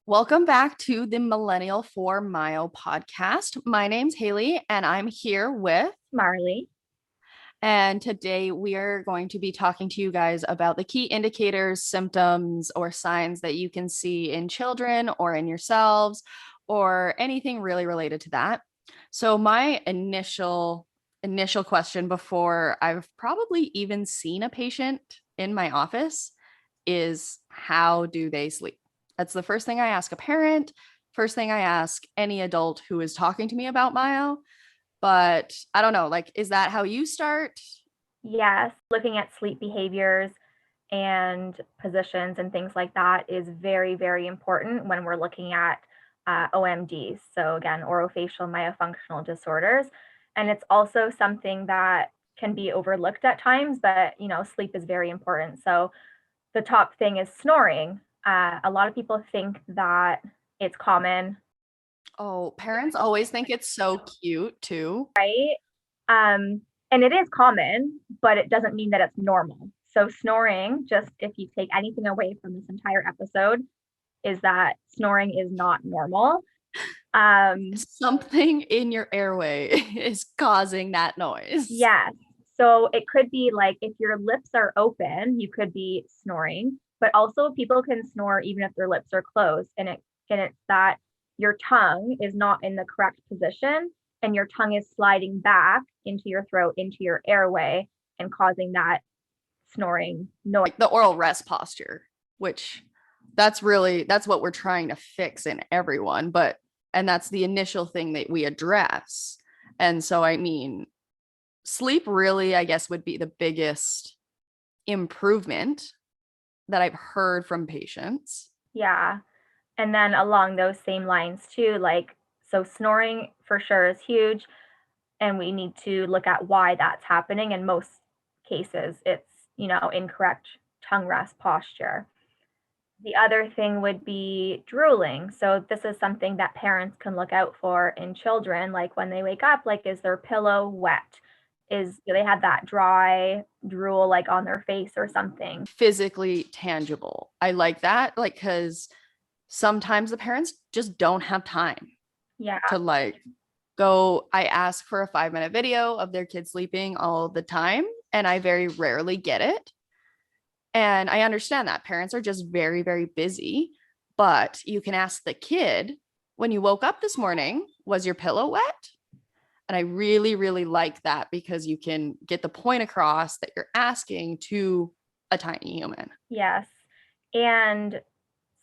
Welcome back to the Millennial For Myo podcast. My name's Haley, and I'm here with, Marley. and today we are going to be talking to you guys about the key indicators, symptoms, or signs that you can see in children or in yourselves, or anything really related to that. So, my initial question before I've probably even seen a patient in my office is how do they sleep? That's the first thing I ask a parent, first thing I ask any adult who is talking to me about myo. But I don't know, like, is that how you start? Yes, looking at sleep behaviors and positions and things like that is very, very important when we're looking at OMDs. So, again, orofacial myofunctional disorders. And it's also something that can be overlooked at times, but sleep is very important. So, the top thing is snoring. A lot of people think that it's common, Oh, parents always think it's so cute too. right? And it is common, but it doesn't mean that it's normal. So snoring, just if you take anything away from this entire episode, is that snoring is not normal. Something in your airway is causing that noise. Yes. So it could be like if your lips are open, you could be snoring, but also people can snore even if their lips are closed. And it's that your tongue is not in the correct position and your tongue is sliding back into your throat, into your airway, and causing that snoring noise. Like the oral rest posture, which that's what we're trying to fix in everyone, and that's the initial thing that we address. And so I mean, sleep really, I guess, would be the biggest improvement that I've heard from patients. Yeah. And then along those same lines too, like, so snoring for sure is huge. And we need to look at why that's happening. In most cases, it's, incorrect tongue rest posture. The other thing would be drooling. So this is something that parents can look out for in children, like when they wake up, like, is their pillow wet? Do they have that dry drool like on their face or something? Physically tangible. I like that, like, because sometimes the parents just don't have time Yeah. to go. I ask for a 5-minute video of their kids sleeping all the time, and I very rarely get it. And I understand that parents are just very, very busy, but you can ask the kid, when you woke up this morning, was your pillow wet? And I really, really like that because you can get the point across that you're asking to a tiny human. Yes. And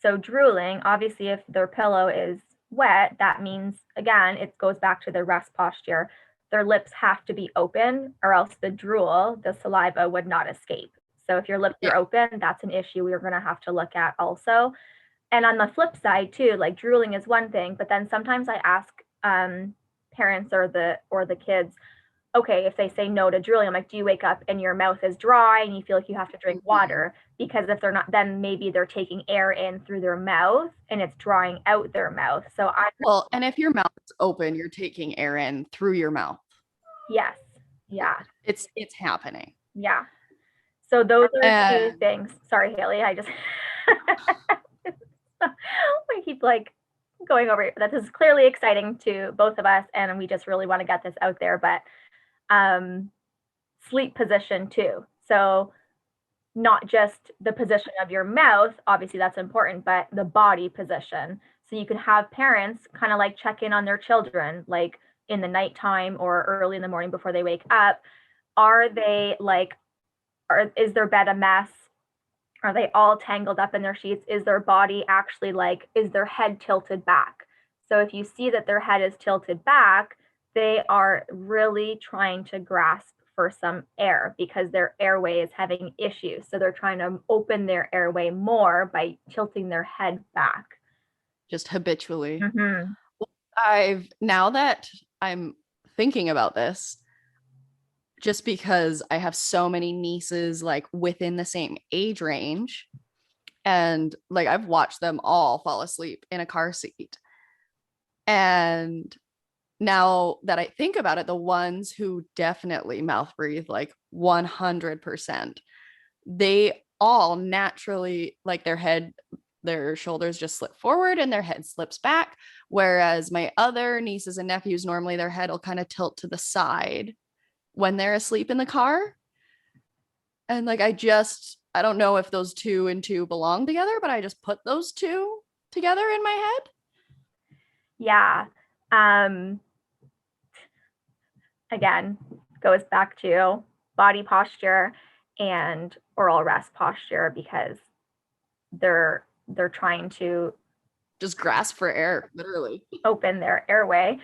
so drooling, obviously, if their pillow is wet, that means, again, it goes back to their rest posture. Their lips have to be open, or else the drool, the saliva, would not escape. So if your lips Yeah. are open, that's an issue we're going to have to look at also. And on the flip side too, like, drooling is one thing, but then sometimes I ask parents or the kids, okay, if they say no to drooling, I'm like, do you wake up and your mouth is dry and you feel like you have to drink water? Because if they're not, then maybe they're taking air in through their mouth and it's drying out their mouth. So Well, and if your mouth is open, you're taking air in through your mouth. yes, yeah, It's happening. yeah. So those are two And things. Sorry, Haley, I just we keep like going over. This is clearly exciting to both of us, and we just really want to get this out there. But sleep position too. So not just the position of your mouth, obviously that's important, but the body position. So you can have parents kind of like check in on their children, like in the nighttime or early in the morning before they wake up. Are they like, is their bed a mess? Are they all tangled up in their sheets? Is their body actually like, is their head tilted back? So if you see that their head is tilted back, they are really trying to grasp for some air because their airway is having issues. So they're trying to open their airway more by tilting their head back. just habitually. Mm-hmm. Now that I'm thinking about this, just because I have so many nieces like within the same age range, and like I've watched them all fall asleep in a car seat. And now that I think about it, the ones who definitely mouth breathe like 100%, they all naturally, like, their head their shoulders just slip forward and their head slips back. Whereas my other nieces and nephews, normally their head will kind of tilt to the side when they're asleep in the car. And like, I don't know if those two and two belong together, but I just put those two together in my head. Yeah. Um, Again, goes back to body posture and oral rest posture, because they're trying to Just grasp for air, literally. open their airway.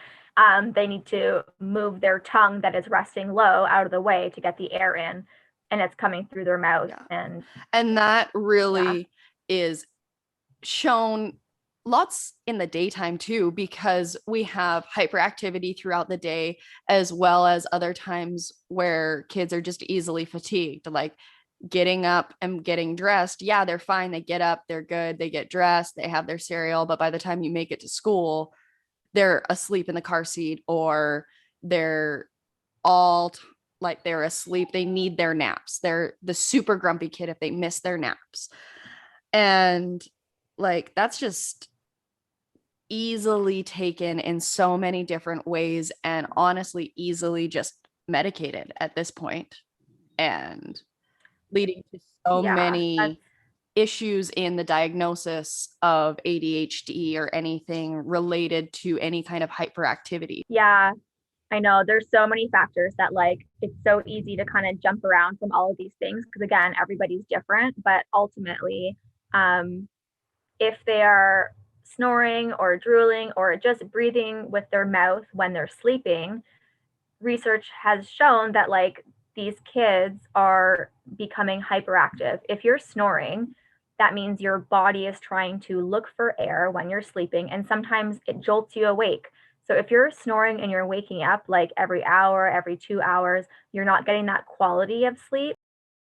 They need to move their tongue that is resting low out of the way to get the air in, and it's coming through their mouth. Yeah. And that really yeah. is shown lots in the daytime too, because we have hyperactivity throughout the day, as well as other times where kids are just easily fatigued, like getting up and getting dressed. Yeah, they're fine. They get up, they're good, they get dressed, they have their cereal, but by the time you make it to school, they're asleep in the car seat, or they're all like they're asleep. They need their naps. They're the super grumpy kid if they miss their naps. And like, that's just easily taken in so many different ways, and honestly easily just medicated at this point, and leading to so Yeah. many issues in the diagnosis of ADHD or anything related to any kind of hyperactivity. Yeah. I know there's so many factors that, like, it's so easy to kind of jump around from all of these things because, again, everybody's different. But ultimately, um, if they are snoring or drooling or just breathing with their mouth when they're sleeping, research has shown that, like, these kids are becoming hyperactive. If you're snoring, that means your body is trying to look for air when you're sleeping, and sometimes it jolts you awake. So if you're snoring and you're waking up like every hour, every 2 hours, you're not getting that quality of sleep.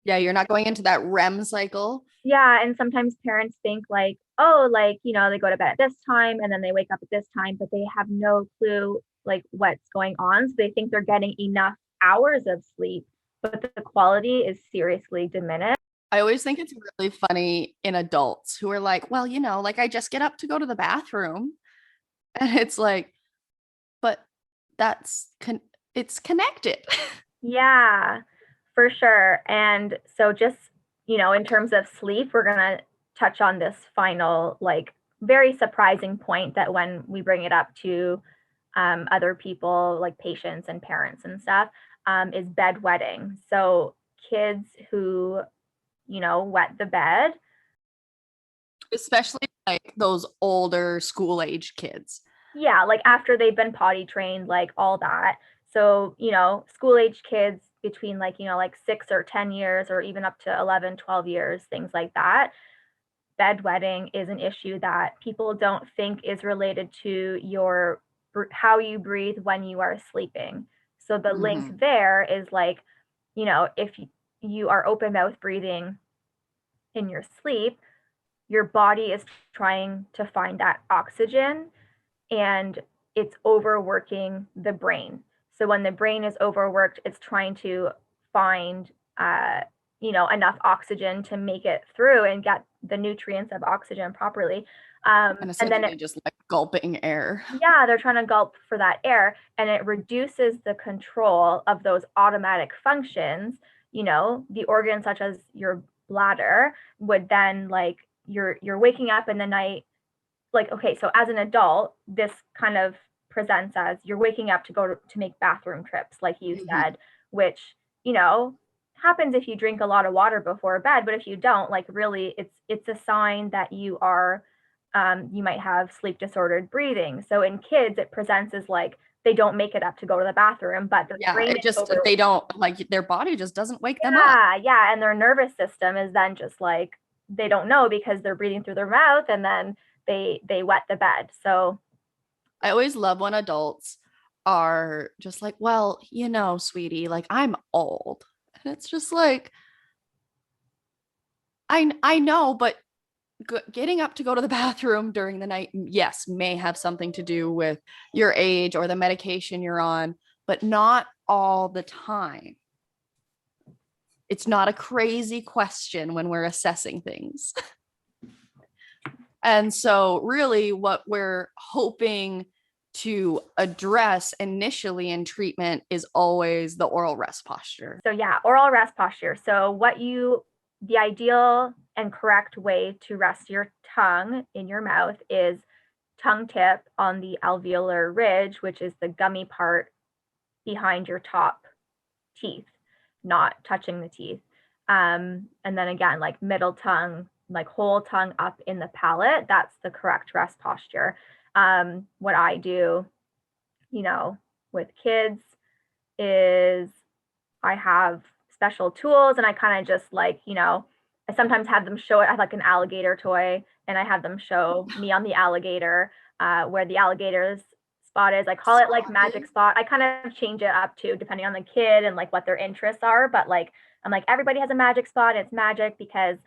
Yeah, you're not going into that REM cycle. Yeah, and sometimes parents think like, oh, like, they go to bed at this time and then they wake up at this time, but they have no clue like what's going on. So they think they're getting enough hours of sleep, but the quality is seriously diminished. I always think it's really funny in adults who are like, well, like, I just get up to go to the bathroom. And it's like, but it's connected. Yeah, for sure. And so just, in terms of sleep, we're going to touch on this final, like, very surprising point that when we bring it up to other people, like patients and parents and stuff, is bedwetting. So kids who, wet the bed. Especially like those older school age kids. Yeah, like after they've been potty trained, like all that. So, school age kids between, like, like 6 or 10 years, or even up to 11, 12 years, things like that. Bedwetting is an issue that people don't think is related to your how you breathe when you are sleeping. So the link there is like, if you are open mouth breathing in your sleep, your body is trying to find that oxygen, and it's overworking the brain. So when the brain is overworked, it's trying to find, enough oxygen to make it through and get the nutrients of oxygen properly. And And then essentially just like gulping air. yeah, they're trying to gulp for that air, and it reduces the control of those automatic functions. The organs such as your bladder would then, like, you're waking up in the night, like, okay, so as an adult, this kind of presents as you're waking up to go to make bathroom trips, like you said, which, happens if you drink a lot of water before bed. But if you don't, like, really, it's a sign that you might have sleep disordered breathing. So in kids, it presents as like they don't make it up to go to the bathroom, but their brain it is just over. they don't, like, their body just doesn't wake them up. Yeah, and their nervous system is then just like they don't know because they're breathing through their mouth, and then they wet the bed. So I always love when adults are just like, well, sweetie, like, I'm old. And it's just like, I know, but getting up to go to the bathroom during the night, yes, may have something to do with your age or the medication you're on, but not all the time. It's not a crazy question when we're assessing things. And so, really, what we're hoping to address initially in treatment is always the oral rest posture. So, yeah, oral rest posture. So, the ideal and correct way to rest your tongue in your mouth is tongue tip on the alveolar ridge, which is the gummy part behind your top teeth, not touching the teeth. And then again, like middle tongue, like whole tongue up in the palate. That's the correct rest posture. What I do, with kids is I have special tools and I kind of just I sometimes have them show it. I have like an alligator toy and I have them show me on the alligator where the alligator's spot is. I call it like magic spot. I kind of change it up too, depending on the kid and like what their interests are. But like, I'm like, everybody has a magic spot. It's magic because,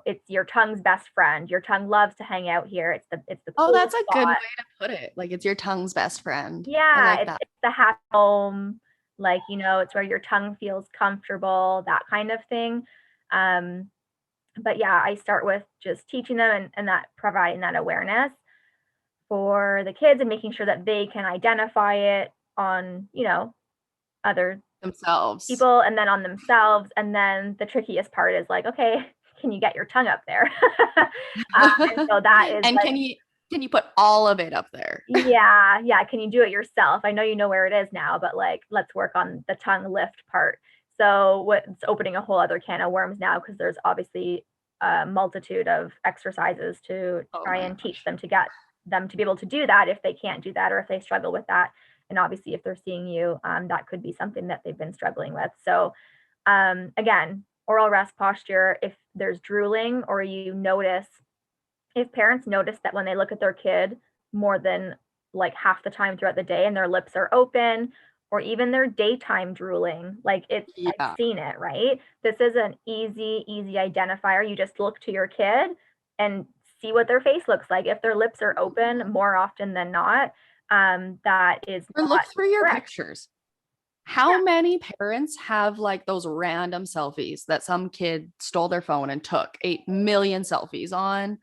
it's your tongue's best friend. Your tongue loves to hang out here. It's the Oh, coolest that's a good way spot. to put it. Like it's your tongue's best friend. I Yeah, like it's that. it's the happy home, like, it's where your tongue feels comfortable, that kind of thing. Um, but yeah, I start with just teaching them and that providing that awareness for the kids and making sure that they can identify it on, other Themselves. people and then on themselves. And then the trickiest part is like, okay, can you get your tongue up there? And so that is And like, can you put all of it up there? yeah, yeah. Can you do it yourself? I know you know where it is now, but like, let's work on the tongue lift part. So, what's opening a whole other can of worms now because there's obviously a multitude of exercises to Oh try my and teach gosh. them to get them to be able to do that if they can't do that or if they struggle with that. And obviously, if they're seeing you, that could be something that they've been struggling with. So, again, oral rest posture, if there's drooling or you notice if parents notice that when they look at their kid more than like half the time throughout the day and their lips are open or even their daytime drooling, like I've Yeah. seen it, right? This is an easy identifier. You just look to your kid and see what their face looks like. If their lips are open more often than not, that is Or not look through your correct. pictures. How many parents have like those random selfies that some kid stole their phone and took 8 million selfies on,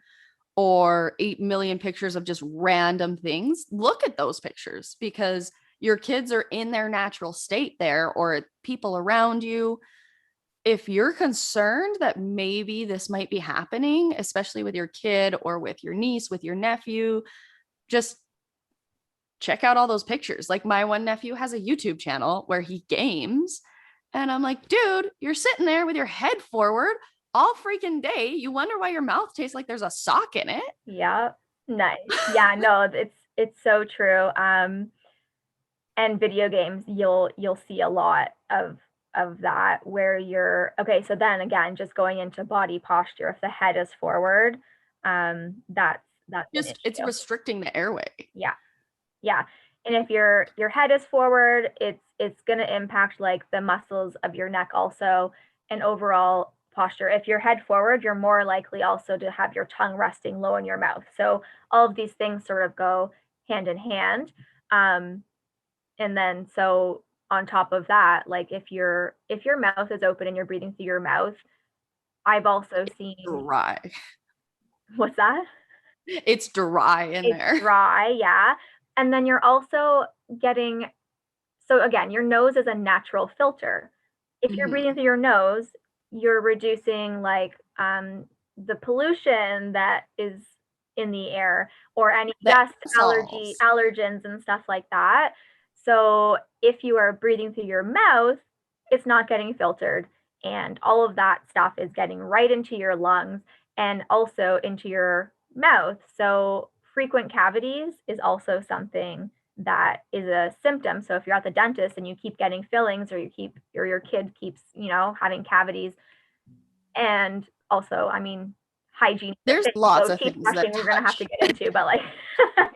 or 8 million pictures of just random things? Look at those pictures because your kids are in their natural state there, or people around you. If you're concerned that maybe this might be happening, especially with your kid or with your niece, with your nephew, just check out all those pictures. Like my one nephew has a YouTube channel where he games. And I'm like, dude, you're sitting there with your head forward all freaking day. You wonder why your mouth tastes like there's a sock in it. Yeah. Nice. Yeah, no, it's so true. And video games, you'll see a lot of that where you're okay. So then again, just going into body posture, if the head is forward, that's an Just it's issue. restricting the airway. Yeah, yeah. And if your head is forward, it's going to impact like the muscles of your neck also and overall posture. If your head forward, you're more likely also to have your tongue resting low in your mouth. So all of these things sort of go hand in hand. Um, and then so on top of that, like if your mouth is open and you're breathing through your mouth, I've also seen Dry. what's that? It's dry in It's there. dry, yeah. And then you're also getting so again, your nose is a natural filter. If you're breathing Mm-hmm. through your nose, you're reducing like the pollution that is in the air or any The dust aerosols. allergens and stuff like that. So if you are breathing through your mouth, it's not getting filtered and all of that stuff is getting right into your lungs and also into your mouth. So frequent cavities is also something that is a symptom. So if you're at the dentist and you keep getting fillings or your kid keeps, having cavities and also, I mean, hygiene is a There's thing. lots So of teeth things brushing that we're gonna have to touch. get into, but like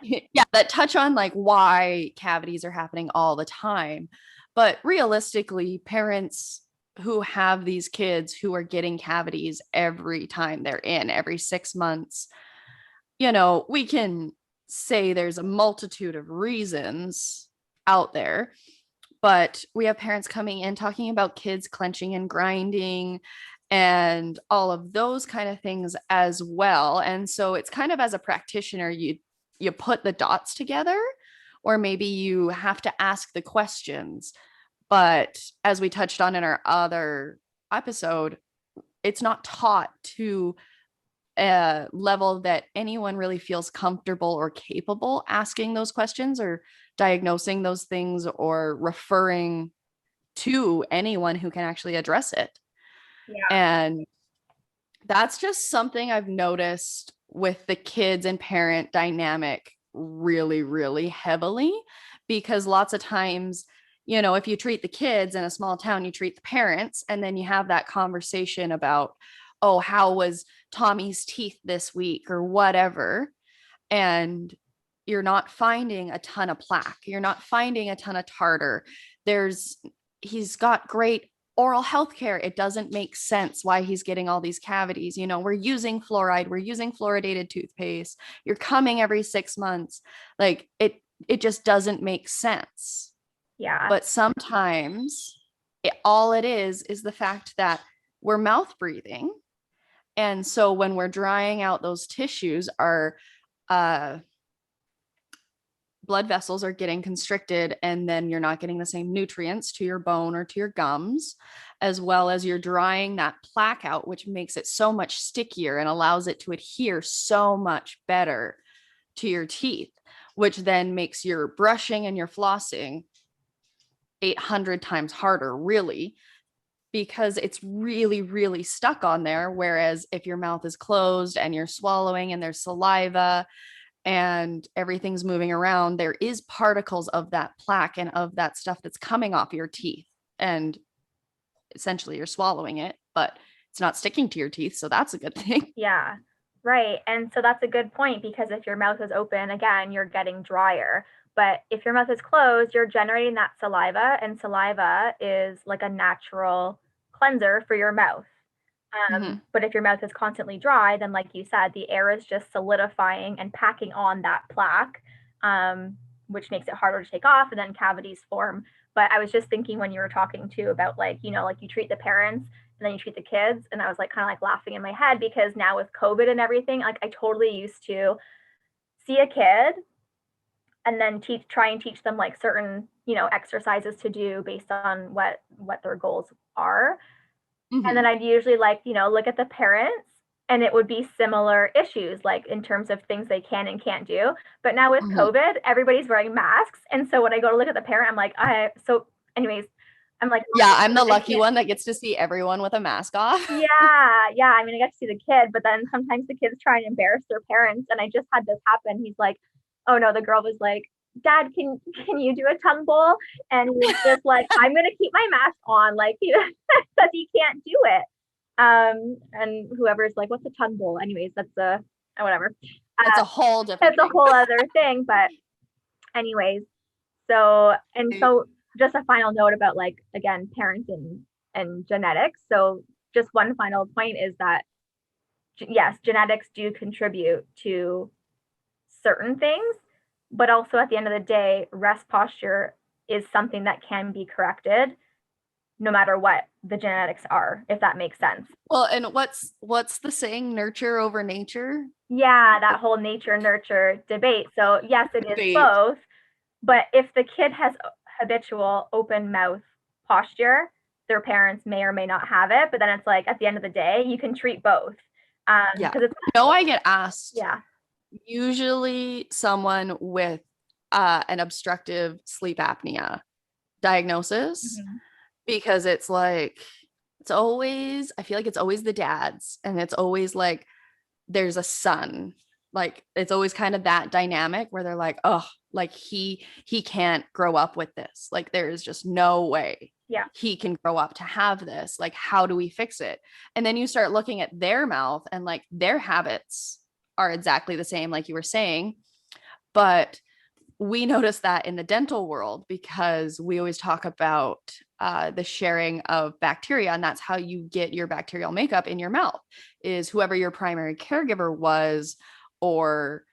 Yeah, that touch on like why cavities are happening all the time. But realistically, parents who have these kids who are getting cavities every time they're in, every 6 months, we can say there's a multitude of reasons out there, but we have parents coming in talking about kids clenching and grinding and all of those kind of things as well. And so it's kind of, as a practitioner, you put the dots together, or maybe you have to ask the questions. But as we touched on in our other episode, it's not taught to a level that anyone really feels comfortable or capable asking those questions or diagnosing those things or referring to anyone who can actually address it. Yeah. And that's just something I've noticed with the kids and parent dynamic really, really heavily, because lots of times, if you treat the kids in a small town, you treat the parents, and then you have that conversation about, oh, how was Tommy's teeth this week or whatever. And you're not finding a ton of plaque. You're not finding a ton of tartar. He's got great oral health care. It doesn't make sense why he's getting all these cavities. We're using fluoride, we're using fluoridated toothpaste. You're coming every 6 months. Like it just doesn't make sense. Yeah. But sometimes all it is the fact that we're mouth breathing. And so when we're drying out those tissues, our blood vessels are getting constricted, and then you're not getting the same nutrients to your bone or to your gums, as well as you're drying that plaque out, which makes it so much stickier and allows it to adhere so much better to your teeth, which then makes your brushing and your flossing 800 times harder, really, because it's really, really stuck on there. Whereas if your mouth is closed and you're swallowing and there's saliva and everything's moving around, there is particles of that plaque and of that stuff that's coming off your teeth. And essentially you're swallowing it, but it's not sticking to your teeth. So that's a good thing. Yeah. Right. And so that's a good point, because if your mouth is open, again, you're getting drier. But if your mouth is closed, you're generating that saliva, and saliva is like a natural cleanser for your mouth. But if your mouth is constantly dry, then, like you said, the air is just solidifying and packing on that plaque, which makes it harder to take off, and then cavities form. But I was just thinking when you were talking too about, like, like you treat the parents and then you treat the kids, and I was like kind of like laughing in my head, because now with COVID and everything, like I totally used to see a kid and then try and teach them like certain exercises to do based on what their goals are. And then I'd usually look at the parents, and it would be similar issues, like in terms of things they can and can't do. But now with COVID, everybody's wearing masks. And so when I go to look at the parent, I'm like, anyways, I'm like, yeah, I'm the lucky one that gets to see everyone with a mask off. Yeah. I mean, I got to see the kid, but then sometimes the kids try and embarrass their parents. And I just had this happen. He's like, oh no, the girl was like, Dad, can you do a tongue bowl? And he was just like, I'm gonna keep my mask on, like, because he can't do it. And whoever's like, what's a tongue bowl? Anyways, that's whatever. That's a whole different. That's a whole other thing. But anyways, so just a final note about, like, again, parents and genetics. So just one final point is that yes, genetics do contribute to certain things, but also at the end of the day, rest posture is something that can be corrected no matter what the genetics are, if that makes sense. Well, and what's the saying, nurture over nature? Yeah, that whole nature nurture debate. So yes, it is both, but if the kid has habitual open mouth posture, their parents may or may not have it, but then it's like, at the end of the day, you can treat both. Yeah. I get asked. Yeah. Usually someone with an obstructive sleep apnea diagnosis, because it's like, I feel like it's always the dads, and it's always like there's a son. Like it's always kind of that dynamic where they're like, oh, like he can't grow up with this. Like there is just no way he can grow up to have this. Like, how do we fix it? And then you start looking at their mouth, and like their habits are exactly the same, like you were saying. But we notice that in the dental world, because we always talk about the sharing of bacteria, and that's how you get your bacterial makeup in your mouth, is whoever your primary caregiver was, or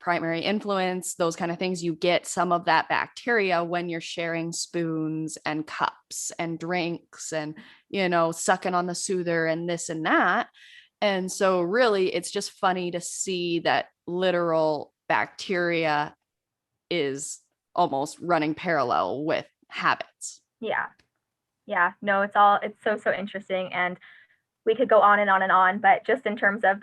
primary influence, those kind of things, you get some of that bacteria when you're sharing spoons and cups and drinks and, sucking on the soother and this and that. And so, really, it's just funny to see that literal bacteria is almost running parallel with habits. Yeah. Yeah. No, it's so interesting. And we could go on and on and on, but just in terms of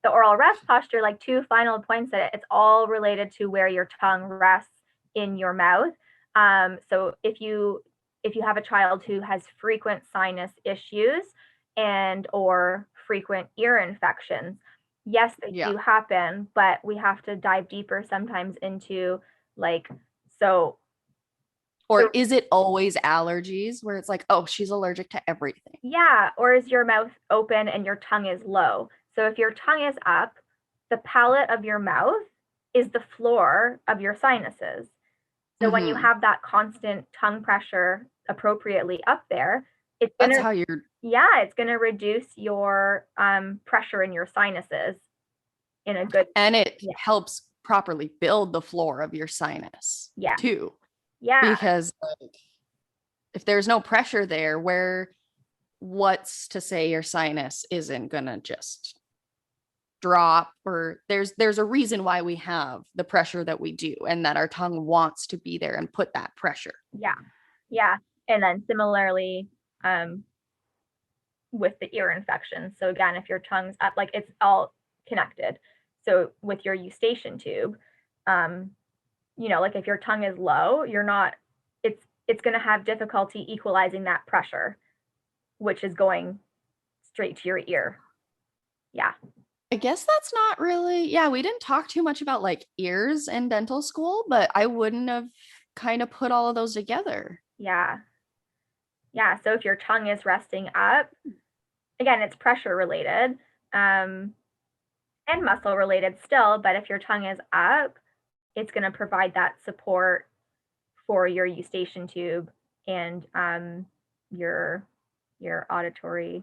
the oral rest posture, like two final points that it's all related to where your tongue rests in your mouth. So if you have a child who has frequent sinus issues and or frequent ear infections, yes, they Yeah. do happen, but we have to dive deeper sometimes into like so Or is it always allergies where it's like, oh, she's allergic to everything? yeah, or is your mouth open and your tongue is low? So if your tongue is up, the palate of your mouth is the floor of your sinuses. So when you Mm-hmm. have that constant tongue pressure appropriately up there, it's That's gonna how you're, yeah, it's gonna reduce your pressure in your sinuses in a good and it yeah helps properly build the floor of your sinus yeah too. yeah Because like, if there's no pressure there, what's to say your sinus isn't gonna just drop? Or there's a reason why we have the pressure that we do, and that our tongue wants to be there and put that pressure. yeah yeah. And then similarly, um, with the ear infection. So again, if your tongue's up, like it's all connected. So with your eustachian tube, um, like if your tongue is low, you're not, it's going to have difficulty equalizing that pressure, which is going straight to your ear. Yeah. I guess that's not really, yeah, we didn't talk too much about like ears in dental school, but I wouldn't have kind of put all of those together. Yeah. Yeah. So if your tongue is resting up, again, it's pressure related, um, and muscle related still, but if your tongue is up, it's going to provide that support for your eustachian tube and your auditory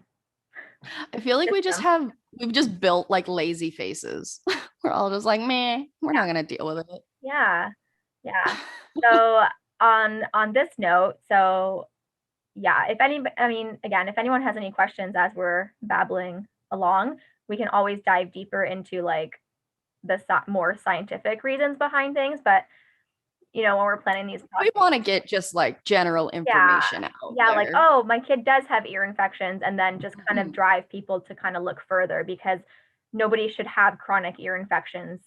I feel like system. we've just built like lazy faces. We're all just like, meh, we're not gonna deal with it. Yeah, yeah. So on this note, so yeah, if any, I mean, again, if anyone has any questions as we're babbling along, we can always dive deeper into like the more scientific reasons behind things. But when we're planning these We podcasts, want to get just like general yeah, information out yeah, like, there. oh, my kid does have ear infections, and then just kind of Mhm. drive people to kind of look further because nobody should have chronic ear infections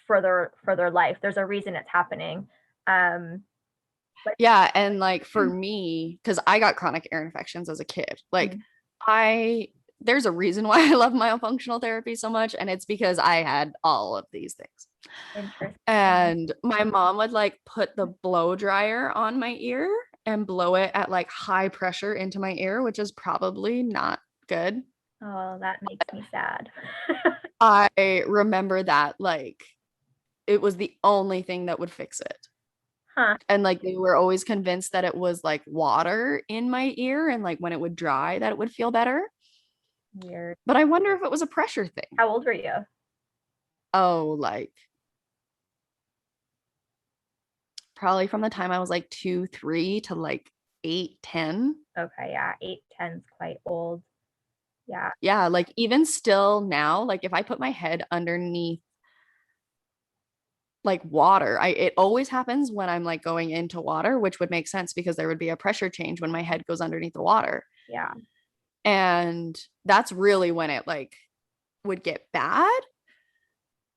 for their life. There's a reason it's happening. But Yeah, and like for me, because I got chronic ear infections as a kid, like mm, I there's a reason why I love myofunctional therapy so much, and it's because I had all of these things. interesting. And my mom would like put the blow dryer on my ear and blow it at like high pressure into my ear, which is probably not good. Oh, that makes me sad. I remember that like it was the only thing that would fix it. Huh. And like they were always convinced that it was like water in my ear, and like when it would dry that it would feel better. Weird. But I wonder if it was a pressure thing. How old were you? Oh, like probably from the time I was like 2, 3 to like 8, 10. Okay, yeah, 8, 10's quite old. Yeah. Yeah, like even still now, like if I put my head underneath like water, it always happens when I'm like going into water, which would make sense because there would be a pressure change when my head goes underneath the water. Yeah. And that's really when it like would get bad,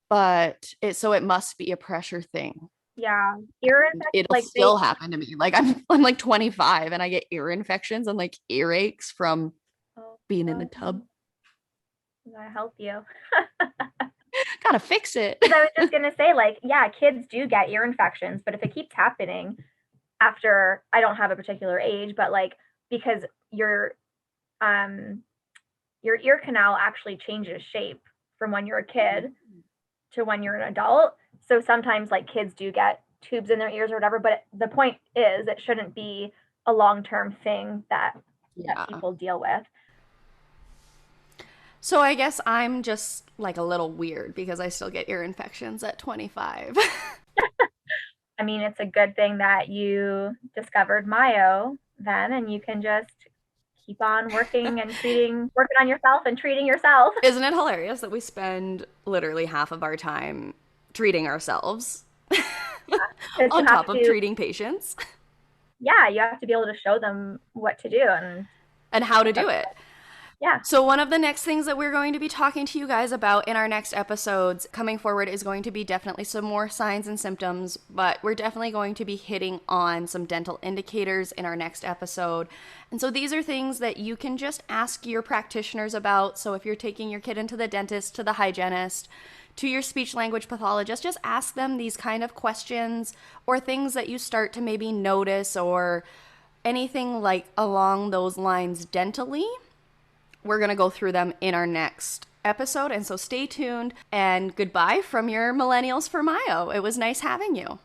but it must be a pressure thing. Yeah. Ear And infections, it'll like they still happen to me. Like I'm like 25 and I get ear infections and like earaches from oh, being in the tub. um, gotta help you. Gotta fix it. Because I was just gonna say, like, yeah, kids do get ear infections, but if it keeps happening after, I don't have a particular age, but like because um your ear canal actually changes shape from when you're a kid to when you're an adult. So sometimes like kids do get tubes in their ears or whatever, but the point is it shouldn't be a long-term thing that Yeah. people deal with. So I guess I'm just like a little weird because I still get ear infections at 25. I mean, it's a good thing that you discovered Myo then, and you can just keep on working on yourself and treating yourself. Isn't it hilarious that we spend literally half of our time treating ourselves Because you on have top of to, treating patients yeah, you have to be able to show them what to do. And and how to do it? yeah, So, one of the next things that we're going to be talking to you guys about in our next episodes coming forward is going to be definitely some more signs and symptoms, but we're definitely going to be hitting on some dental indicators in our next episode. And so, these are things that you can just ask your practitioners about. So, if you're taking your kid into the dentist, to the hygienist, to your speech language pathologist, just ask them these kind of questions or things that you start to maybe notice or anything like along those lines dentally. We're going to go through them in our next episode. And so stay tuned and goodbye from your Millennials for Myo. It was nice having you.